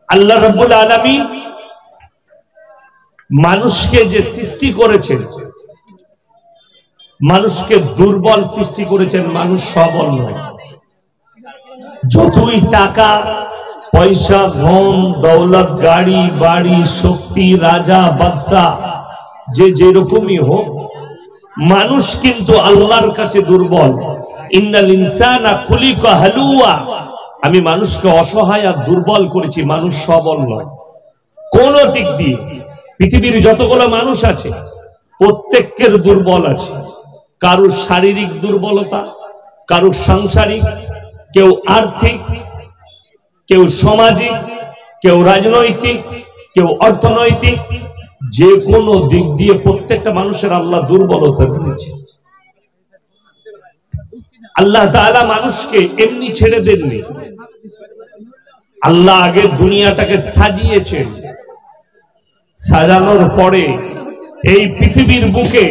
আল্লাহ রাব্বুল আলামিন মানুষকে যে সৃষ্টি করেছেন, মানুষকে দুর্বল সৃষ্টি করেছেন, মানুষ সবল নয়। যতই টাকা পয়সা, ধন দৌলত, গাড়ি বাড়ি, শক্তি, রাজা বাদশাহ যে যেরকমই হোক, মানুষ কিন্তু আল্লাহর কাছে দুর্বল। ইন্নাল ইনসানা খুলিকা হালুয়া, আমি মানুষকে অসহায় আর দুর্বল করেছি, মানুষ সবল নয় কোন দিক দিয়ে। পৃথিবীর যতগুলো মানুষ আছে প্রত্যেকের দুর্বল আছে। কারুর শারীরিক দুর্বলতা, কারুর সাংসারিক, কেউ আর্থিক, কেউ সামাজিক, কেউ রাজনৈতিক, কেউ অর্থনৈতিক, যে কোনো দিক দিয়ে প্রত্যেকটা মানুষের আল্লাহ দুর্বলতা দিয়েছে। আল্লাহ তাআলা মানুষকে এমনি ছেড়ে দেননি। আল্লাহ আগে দুনিয়াটাকে সাজিয়েছেন, সাজানোর পরে এই পৃথিবীর বুকে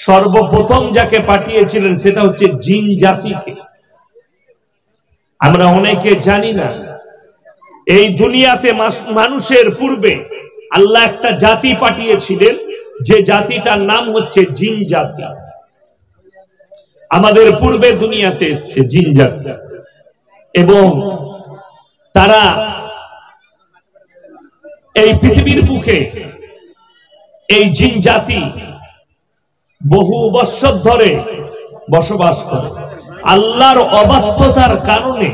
সর্বপ্রথম যাকে পাঠিয়েছিলেন সেটা হচ্ছে জিন জাতিকে। আমরা অনেকে জানি না, এই দুনিয়াতে মানুষের পূর্বে আল্লাহ একটা জাতি পাঠিয়েছিলেন, যে জাতিটার নাম হচ্ছে জিন জাতি। আমাদের পূর্বে দুনিয়াতে এসেছে জিন জাতি, এবং তারা এই পৃথিবীর বুকে এই জিন জাতি বহু বৎসর ধরে বসবাস করে। আল্লাহর অবাধ্যতার কারণে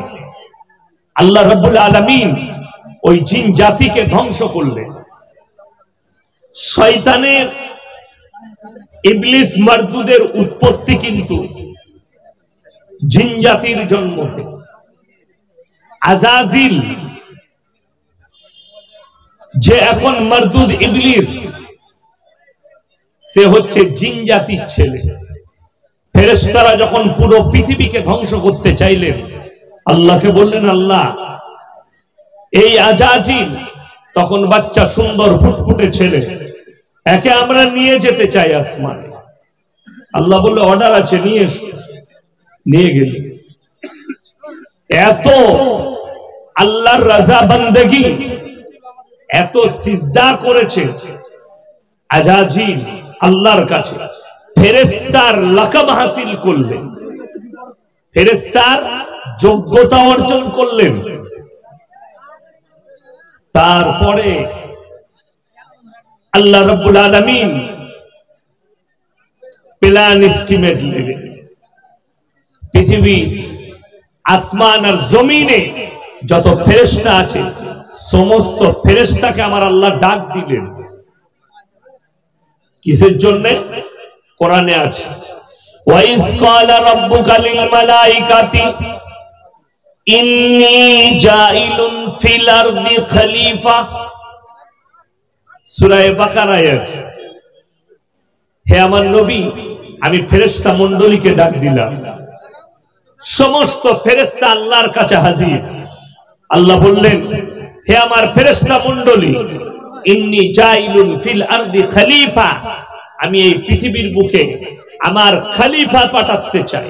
আল্লাহ রাব্বুল আলামিন ওই জিন জাতিকে ধ্বংস করলেন। শয়তানের, ইবলিস মারদুদের উৎপত্তি কিন্তু জিন জাতির জন্ম থেকে। আজাজিল যে এখন মারদুদ ইবলিস, সে হচ্ছে জিন জাতির ছেলে। ফেরেশতারা যখন পুরো পৃথিবীকে ধ্বংস করতে চাইলেন, আল্লাহকে বললেন, আল্লাহ এই আজাজিল, তখন বাচ্চা সুন্দর ফুটফুটে ছেলে, একে আমরা নিয়ে যেতে চাই আসমানে। আল্লাহ বললে, অর্ডার আছে, নিয়ে এসো। নিয়ে গেল। এত আল্লাহর রাজা বান্দেগি, এত সিজদা করেছে আজাজিল আল্লাহর কাছে, ফেরেশতার লাকাব হাসিল করলেন, ফেরেশতার যোগ্যতা অর্জন করলেন। তারপরে আল্লাহ রাব্বুল আলামিন প্ল্যান এস্টিমেট নেবেন। পৃথিবী, আসমান আর জমিনে যত ফেরেশতা আছে, সমস্ত ফেরেশতাকে আমার আল্লাহ ডাক দিলেন। কিসের জন্য? কোরআনে আছে, ওয়াইজ ক্বালা রাব্বুকা লিল মালাইকাতি ইন্নী জাইলুন ফিল আরদি খলিফা। সূরা বাকারায় আছে, হে আমার নবী, আমি ফেরেশতা মণ্ডলীকে ডাক দিলাম। সমস্ত ফেরেশতা আল্লাহর কাছে হাজির। আল্লাহ বললেন, হে আমার ফেরেশতা মণ্ডলী, ইন্নী জাইলুন ফিল আরদি খলিফা, আমি এই পৃথিবীর বুকে আমার খলিফা পাঠাতে চাই।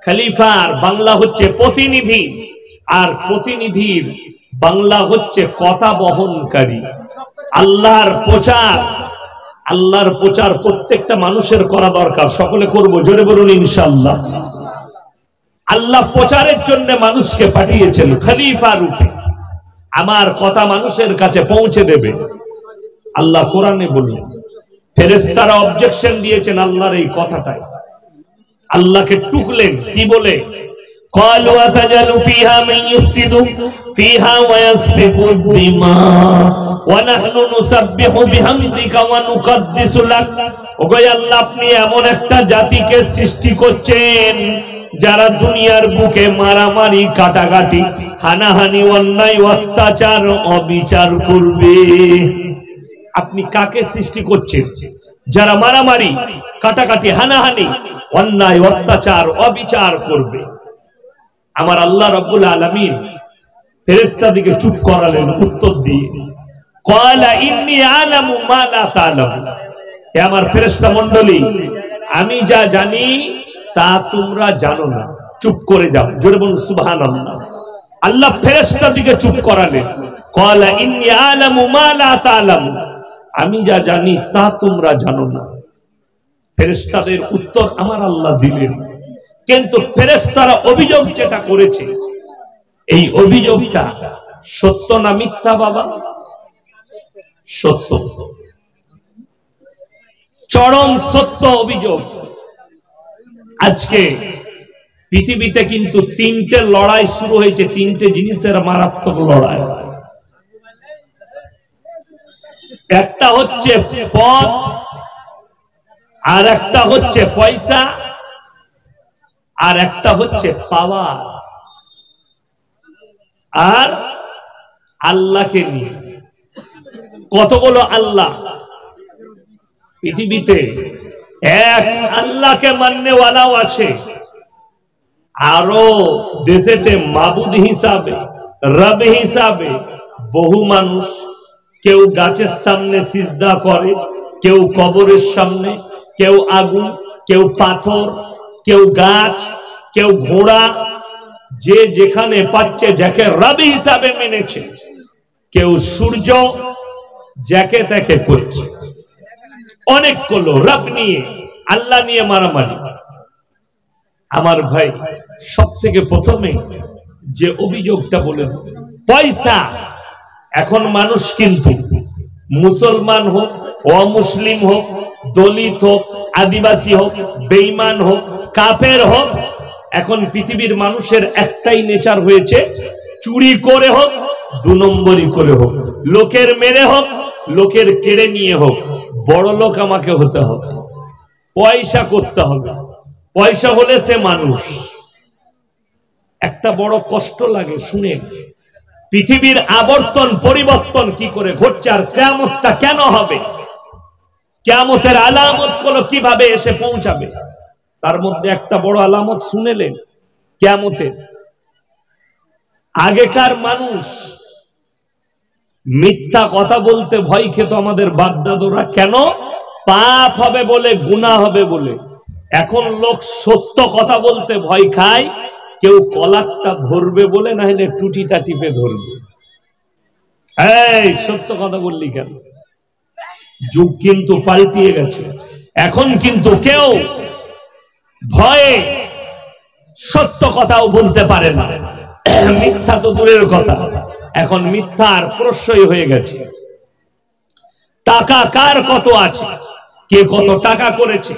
খলিফার বাংলা হচ্ছে প্রতিনিধি, আর প্রতিনিধির বাংলা হচ্ছে কথা বহনকারী। আল্লাহর প্রচার প্রত্যেকটা মানুষের করা দরকার। সকলে করব, জোরে বলুন ইনশাআল্লাহ। আল্লাহ প্রচারের জন্য মানুষকে পাঠিয়েছেন খলিফা রূপে, আমার কথা মানুষের কাছে পৌঁছে দেবে। আল্লাহ কোরআনে বললেন, ফেরেশতারা অবজেকশন দিয়েছেন আল্লাহর এই কথাটাই। আল্লাহকে টুকলেন কি বলে? ক্বালু আতাজালু ফিহা মান ইফসিদু ফিহা ওয়া ইয়াসফিকু দিমা ওয়া নাহনু নুসাব্বিহু বিহামদিকা ওয়া নুকাদ্দিসু লাক। ওগো আল্লাহ, আপনি এমন একটা জাতিকে সৃষ্টি করছেন যারা দুনিয়ার বুকে মারামারি, কাটাকাটি, হানাহানি, অন্যায়, অত্যাচার, অবিচার করবে। আপনি কাকে সৃষ্টি করছেন যারা মারামারি, কাটাকাটি, হানাহানি, অন্যায়, অত্যাচার, অবিচার করবে? আমার আল্লাহ রাব্বুল আলামিন ফেরেশতাদেরকে চুপ করালেন উত্তর দিয়ে, ক্বালা ইন্নী আ'লামু মা লা তা'লামুন। হে আমার ফেরেশতা মণ্ডলী, আমি যা জানি তা তোমরা জানো না, চুপ করে যাও। জোরে বলুন সুবহানাল্লাহ। আল্লাহ ফেরেশতা দিকে চুপ করালেন, ক্বালা ইন্নী আ'লামু মা লা তা'লামু, আমি যা জানি তা তোমরা জানো না। ফেরেশতাদের উত্তর আমার আল্লাহ দিলেন, কিন্তু ফেরেশতারা অভিযোগ যেটা করেছে এই অভিযোগটা সত্য না মিথ্যা বাবা? সত্য, চরম সত্য অভিযোগ। আজকে পৃথিবীতে কিন্তু তিনটে লড়াই শুরু হয়েছে, তিনটে জিনিসের মারাত্মক লড়াই। একটা হচ্ছে পদ, আর একটা হচ্ছে পয়সা, আর একটা হচ্ছে পাওয়ার, আর আল্লাহকে নিয়ে। কতগুলো আল্লাহ পৃথিবীতে? এক আল্লাহকে মাননেওয়ালাও আছে, আরো দেশেতে মাবুদ হিসাবে, রব হিসাবে বহু মানুষ, কেউ গাছের সামনে সিজদা করে, কেউ কবরের সামনে, কেউ আগুন, কেউ পাথর, কেউ গাছ, কেউ ঘোড়া, যে যেখানে পাচ্ছে যাকে রব হিসাবে মেনেছে, কেউ সূর্য, যাকে তাকে করছে। অনেক করলো রব নিয়ে, আল্লাহ নিয়ে মারামারি। আমার ভাই, সব থেকে প্রথমে যে অভিযোগটা বলে পয়সা। এখন মানুষ কিন্তু মুসলমান হোক, অমুসলিম হোক, দলিত হোক, আদিবাসী হোক, বেঈমান হোক, কাফের হোক, এখন পৃথিবীর মানুষের একটাই নেচার হয়েছে, চুরি করে হোক, 2 নম্বরই করে হোক, লোকের মেরে হোক, লোকের কেড়ে নিয়ে হোক, বড় লোক আমাকে হতে হবে, পয়সা করতে হবে। পয়সা হলে সে মানুষ। একটা বড় কষ্ট লাগে শুনে, পৃথিবীর আবর্তন পরিবর্তন কি করে ঘটছে, আর কিয়ামতটা কেন হবে, কিয়ামতের আলামত গুলো কিভাবে এসে পৌঁছাবে। তার মধ্যে একটা বড় আলামত শুনেলেন কিয়ামতের। আগেকার মানুষ মিথ্যা কথা বলতে ভয় খেত, আমাদের বাপ-দাদুরা। কেন? পাপ হবে বলে, গুনাহ হবে বলে। এখন লোক সত্য কথা বলতে ভয় খায়, কেউ কলারটা ধরবে বলে, না হলে টুটিটা টিপে ধরবে। এই সত্য কথা বললি কেন? যুগ কিন্তু পাল্টিয়ে গেছে। এখন কিন্তু কেউ ভয়ে সত্য কথাও বলতে পারে না, মিথ্যা তো দূরের কথা, এখন মিথ্যার প্রশ্রয় হয়ে গেছে। টাকা কার কত আছে, কে কত টাকা করেছে,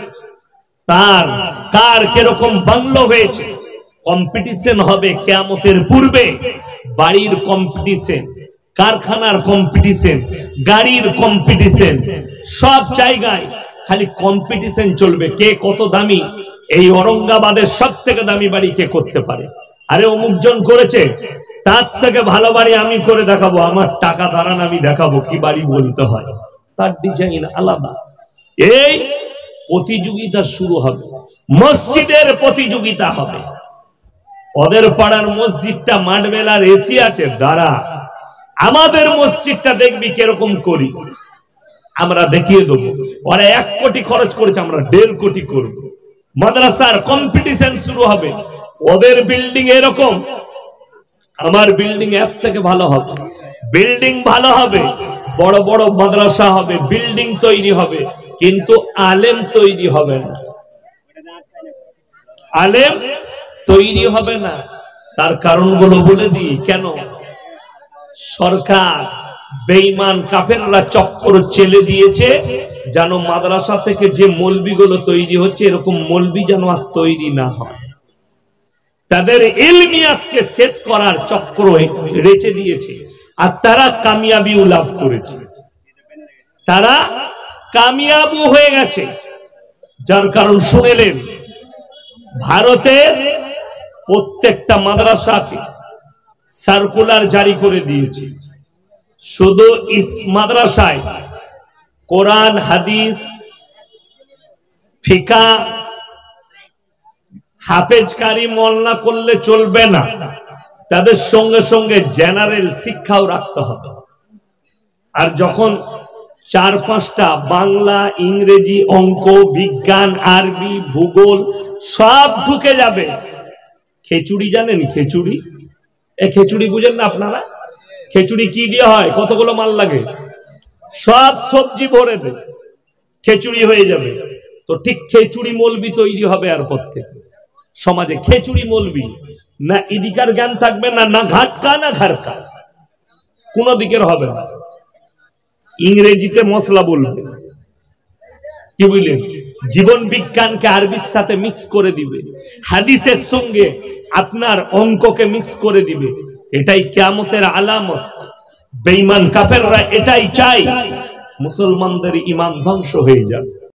তার কার কিরকম বাংলো হয়েছে, কম্পিটিশন হবে কিয়ামতের পূর্বে। বাড়ির কম্পিটিশন, কারখানার কম্পিটিশন, গাড়ির কম্পিটিশন, সব জায়গায় খালি কম্পিটিশন চলবে, কে কত দামি। এই ঔরঙ্গাবাদের সব থেকে দামি বাড়ি কে করতে পারে, আরে অমুকজন করেছে, তার থেকে ভালো বাড়ি আমি করে দেখাবো, আমার টাকা দাঁড়ান আমি দেখাবো কি বাড়ি বলতে হয়, তার ডিজাইন আলাদা। এই প্রতিযোগিতা শুরু হবে, মসজিদের প্রতিযোগিতা হবে। ওদের পাড়ার মসজিদটা মাঠবেলার এসি আছে, দাঁড়া আমাদের মসজিদটা দেখবি কিরকম করি, আমরা দেখিয়ে দেবো। ওরা 1 কোটি খরচ করেছে, আমরা 1.5 কোটি করব। মাদ্রাসার কম্পিটিশন শুরু হবে, ওদের বিল্ডিং এরকম, আমার বিল্ডিং এর থেকে ভালো হবে। বিল্ডিং ভালো হবে, বড় বড় মাদ্রাসা হবে, বিল্ডিং তৈরি হবে, কিন্তু আলেম তৈরি হবে না, আলেম তৈরি হবে না। তার কারণগুলো বলে দিই। কেন? সরকার বেঈমান কাফেররা চক্কর চেলে দিয়েছে, যেন মাদ্রাসা থেকে যে মৌলবীগুলো তৈরি হচ্ছে, এরকম মৌলবী যেন আর তৈরি না হয়। তাদের ইলমিয়াতকে শেষ করার চক্র রেচে দিয়েছে, আর তারা কামিয়াবিও লাভ করেছে, তারা কামিয়াবু হয়ে গেছে। যার কারণ শুনেলেন, ভারতের প্রত্যেকটা মাদ্রাসাকে সার্কুলার জারি করে দিয়েছে, শুধু ইস মাদ্রাসায় কোরআন, হাদিস, ফিকা, হাফেজকারী মোল্লা করলে চলবে না, তাদের সঙ্গে সঙ্গে জেনারেল শিক্ষাও রাখতে হবে। আর যখন 4-5টা বাংলা, ইংরেজি, অঙ্ক, বিজ্ঞান, আরবি, ভূগোল সব ঢুকে যাবে। খিচুড়ি জানেন? খিচুড়ি এ খিচুড়ি বুঝেন না আপনারা? খিচুড়ি কি দিয়ে হয়? কতগুলো মাল লাগে, সব সবজি ভরে দে, খিচুড়ি হয়ে যাবে। তো ঠিক খিচুড়ি মৌলবি তৈরি হবে এরপর থেকে সমাজে। খিচুড়ি মৌলবি না ইদিকার জ্ঞান থাকবে না, না ঘাটকা না ঘাড়কা, কোন দিকের হবে না। ইংরেজিতে মশলা বলবে, কি বুঝলেন? জীবন বিজ্ঞানকে আরবির সাথে মিক্স করে দিবে, হাদিসের সঙ্গে আপনার অঙ্ককে মিক্স করে দিবে। এটাই কিয়ামতের আলামত। বেঈমান কাফেররা এটাই চায় মুসলমানদের ঈমান ধ্বংস হয়ে যাবে।